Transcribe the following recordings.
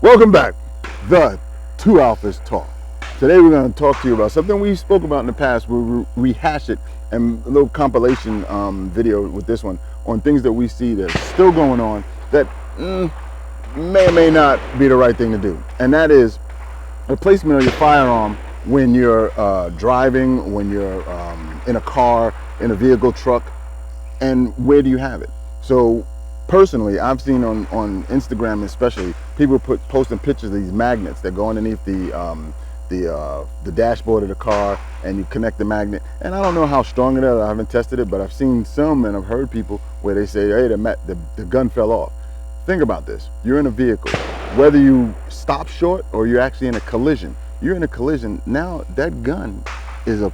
Welcome back, the Two Alphas Talk. Today we're going to talk to you about something we spoke about in the past. We'll rehash it and a little compilation video with this one on things that we see that's still going on that may or may not be the right thing to do. And that is the placement of your firearm when you're driving, when you're in a car, in a vehicle, truck, and where do you have it? So personally, I've seen on Instagram especially, people posting pictures of these magnets that go underneath the dashboard of the car, and you connect the magnet. And I don't know how strong it is, I haven't tested it, but I've seen some and I've heard people where they say, hey, the gun fell off. Think about this. You're in a vehicle, whether you stop short or you're actually in a collision. You're in a collision, now that gun is a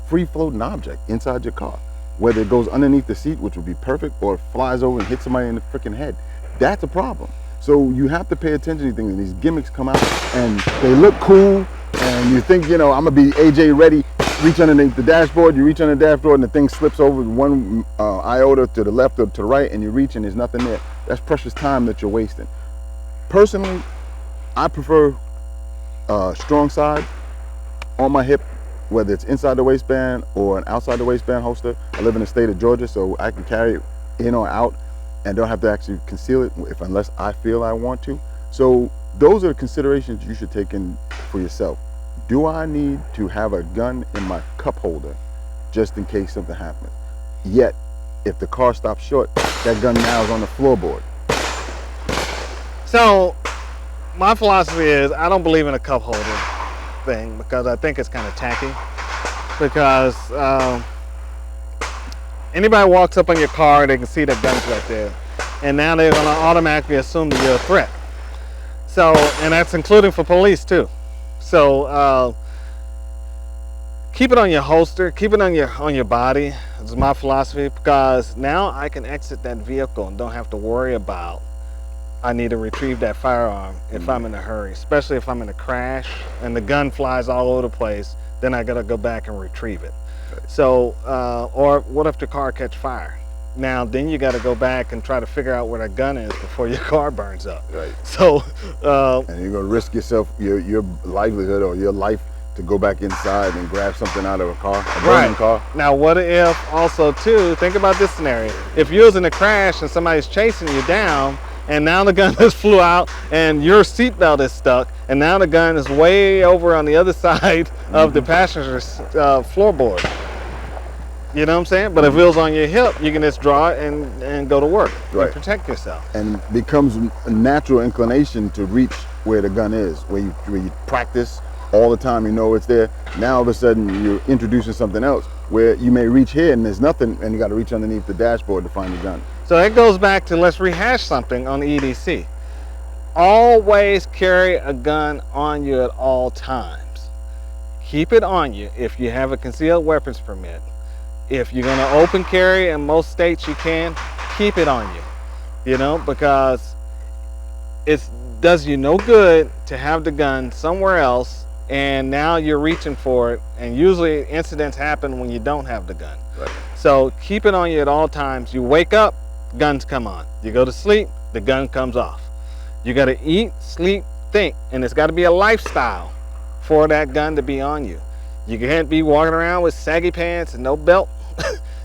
free-floating object inside your car. Whether it goes underneath the seat, which would be perfect, or it flies over and hits somebody in the freaking head. That's a problem. So you have to pay attention to these things, and these gimmicks come out and they look cool, and you think, you know, I'm gonna be AJ ready, reach underneath the dashboard, you reach under the dashboard and the thing slips over one iota to the left or to the right, and you reach and there's nothing there. That's precious time that you're wasting. Personally, I prefer strong side on my hip, whether it's inside the waistband or an outside the waistband holster. I live in the state of Georgia, so I can carry it in or out and don't have to actually conceal it unless I feel I want to. So those are considerations you should take in for yourself. Do I need to have a gun in my cup holder just in case something happens? Yet, if the car stops short, that gun now is on the floorboard. So my philosophy is I don't believe in a cup holder thing, because I think it's kind of tacky. Because anybody walks up on your car, they can see that gun's right there, and now they're going to automatically assume that you're a threat. So, and that's including for police too. So keep it on your holster, keep it on your body. Is my philosophy, because now I can exit that vehicle and don't have to worry about I need to retrieve that firearm if I'm in a hurry, especially if I'm in a crash and the gun flies all over the place. Then I gotta go back and retrieve it. Right. So, or what if the car catch fire? Now, then you gotta go back and try to figure out where that gun is before your car burns up. Right. So, and you're gonna risk yourself, your livelihood or your life to go back inside and grab something out of a car, a burning car. Now, what if also too? Think about this scenario: if you was in a crash and somebody's chasing you down, and now the gun just flew out and your seatbelt is stuck, and now the gun is way over on the other side of the passenger's floorboard. You know what I'm saying? But if it was on your hip, you can just draw it and go to work, right, and protect yourself. And it becomes a natural inclination to reach where the gun is, where you practice all the time, you know it's there. Now all of a sudden you're introducing something else where you may reach here and there's nothing, and you got to reach underneath the dashboard to find the gun. So it goes back to, let's rehash something on the EDC. Always carry a gun on you at all times. Keep it on you if you have a concealed weapons permit. If you're going to open carry, in most states you can, keep it on you. You know, because it does you no good to have the gun somewhere else and now you're reaching for it, and usually incidents happen when you don't have the gun. Right. So keep it on you at all times. You wake up, guns come on. You go to sleep, the gun comes off. You got to eat, sleep, think, and it's got to be a lifestyle for that gun to be on you. You can't be walking around with saggy pants and no belt.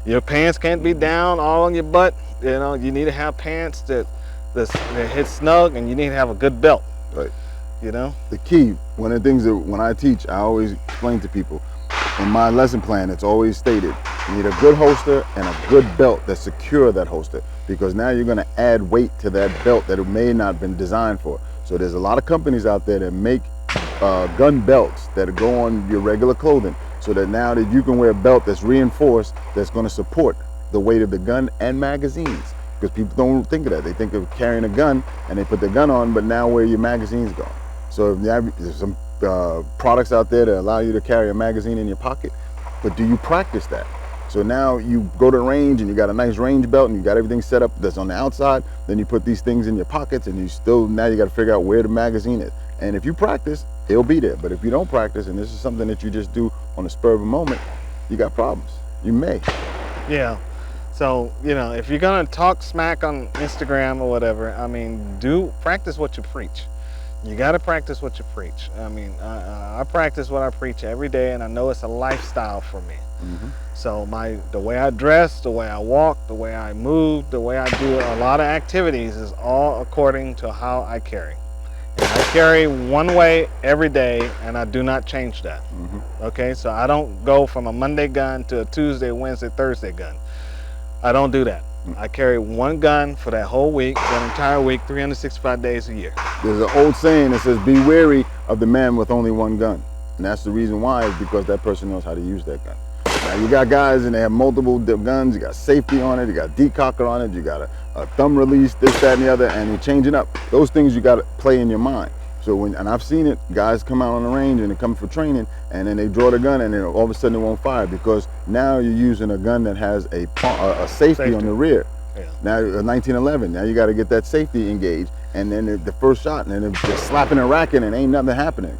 Your pants can't be down all on your butt. You know, you need to have pants that hit snug, and you need to have a good belt. Right. You know? The key, one of the things that when I teach, I always explain to people, in my lesson plan, it's always stated, you need a good holster and a good belt that secure that holster, because now you're gonna add weight to that belt that it may not have been designed for. So there's a lot of companies out there that make gun belts that go on your regular clothing, so that now that you can wear a belt that's reinforced, that's gonna support the weight of the gun and magazines. Because people don't think of that. They think of carrying a gun and they put the gun on, but now where your magazines go. So if there's some products out there that allow you to carry a magazine in your pocket, but do you practice that? So now you go to the range and you got a nice range belt and you got everything set up that's on the outside, then you put these things in your pockets and now you got to figure out where the magazine is. And if you practice, it'll be there. But if you don't practice, and this is something that you just do on the spur of a moment, you got problems. You may. Yeah. So, you know, if you're gonna talk smack on Instagram or whatever, I mean, practice what you preach. You got to practice what you preach. I mean, I practice what I preach every day, and I know it's a lifestyle for me. Mm-hmm. So the way I dress, the way I walk, the way I move, the way I do a lot of activities is all according to how I carry. And I carry one way every day, and I do not change that. Mm-hmm. Okay, so I don't go from a Monday gun to a Tuesday, Wednesday, Thursday gun. I don't do that. I carry one gun for that whole week, that entire week, 365 days a year. There's an old saying that says, be wary of the man with only one gun. And that's the reason why, is because that person knows how to use that gun. Now you got guys and they have multiple guns, you got safety on it, you got decocker on it, you got a thumb release, this, that, and the other, and you're changing up. Those things you got to play in your mind. So and I've seen it, guys come out on the range and they come for training, and then they draw the gun and then all of a sudden it won't fire, because now you're using a gun that has a safety on the rear. Yeah. Now, 1911, now you got to get that safety engaged, and then the first shot, and then they're slapping and racking and ain't nothing happening.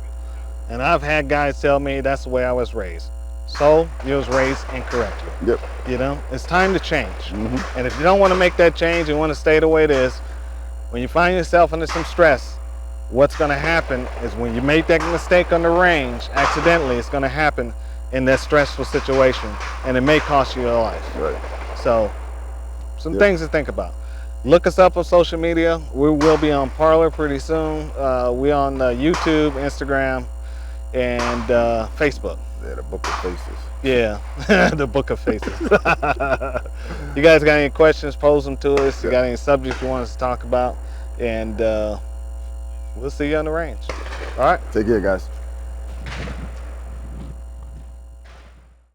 And I've had guys tell me that's the way I was raised. So you was raised incorrectly. Yep. You know, it's time to change. Mm-hmm. And if you don't want to make that change, you want to stay the way it is, when you find yourself under some stress, what's going to happen is when you make that mistake on the range, accidentally, it's going to happen in that stressful situation, and it may cost you your life. Right. So, some things to think about. Look us up on social media. We will be on Parler pretty soon. We're on YouTube, Instagram, and Facebook. Yeah, the Book of Faces. Yeah, the Book of Faces. You guys got any questions, pose them to us. You got any subjects you want us to talk about, and we'll see you on the range. All right. Take care, guys.